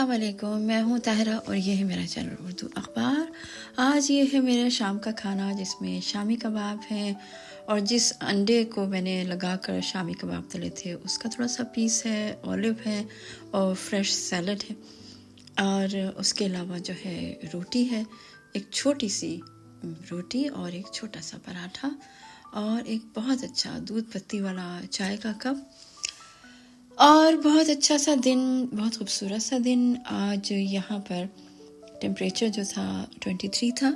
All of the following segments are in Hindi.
अस्सलाम वालेकुम, मैं हूँ ताहिरा और ये है मेरा चैनल उर्दू अखबार। आज ये है मेरा शाम का खाना जिसमें शामी कबाब हैं और जिस अंडे को मैंने लगाकर शामी कबाब तले थे उसका थोड़ा सा पीस है, ऑलिव है और फ्रेश सैलड है और उसके अलावा जो है रोटी है, एक छोटी सी रोटी और एक छोटा सा पराठा और एक बहुत अच्छा दूध पत्ती वाला चाय का कप और बहुत अच्छा सा दिन, बहुत खूबसूरत सा दिन। आज यहाँ पर टेम्परेचर जो था 23 था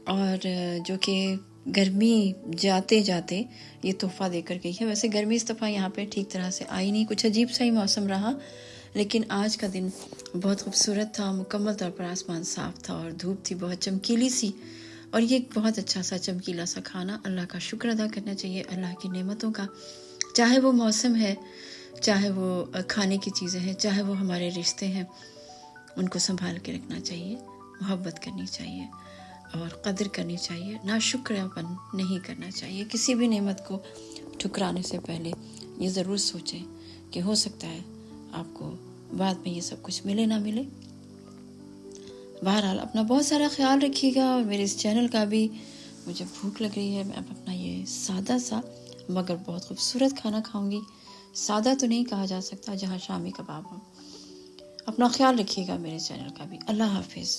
और जो कि गर्मी जाते जाते ये तोहफ़ा देकर गई है। वैसे गर्मी इस दफ़ा यहाँ पे ठीक तरह से आई नहीं, कुछ अजीब सा ही मौसम रहा, लेकिन आज का दिन बहुत खूबसूरत था। मुकम्मल तौर पर आसमान साफ़ था और धूप थी बहुत चमकीली सी, और ये एक बहुत अच्छा सा चमकीला सा खाना। अल्लाह का शुक्र अदा करना चाहिए, अल्लाह की नेमतों का, चाहे वो मौसम है, चाहे वो खाने की चीज़ें हैं, चाहे वो हमारे रिश्ते हैं, उनको संभाल के रखना चाहिए, मोहब्बत करनी चाहिए और कदर करनी चाहिए। नाशुक्रापन नहीं करना चाहिए। किसी भी नेमत को ठुकराने से पहले ये ज़रूर सोचें कि हो सकता है आपको बाद में ये सब कुछ मिले ना मिले। बहरहाल अपना बहुत सारा ख्याल रखिएगा और मेरे इस चैनल का भी। मुझे भूख लग रही है, मैं अब अपना ये सादा सा मगर बहुत खूबसूरत खाना खाऊंगी। सादा तो नहीं कहा जा सकता जहाँ शामी कबाब हो। अपना ख्याल रखिएगा मेरे चैनल का भी। अल्लाह हाफिज़।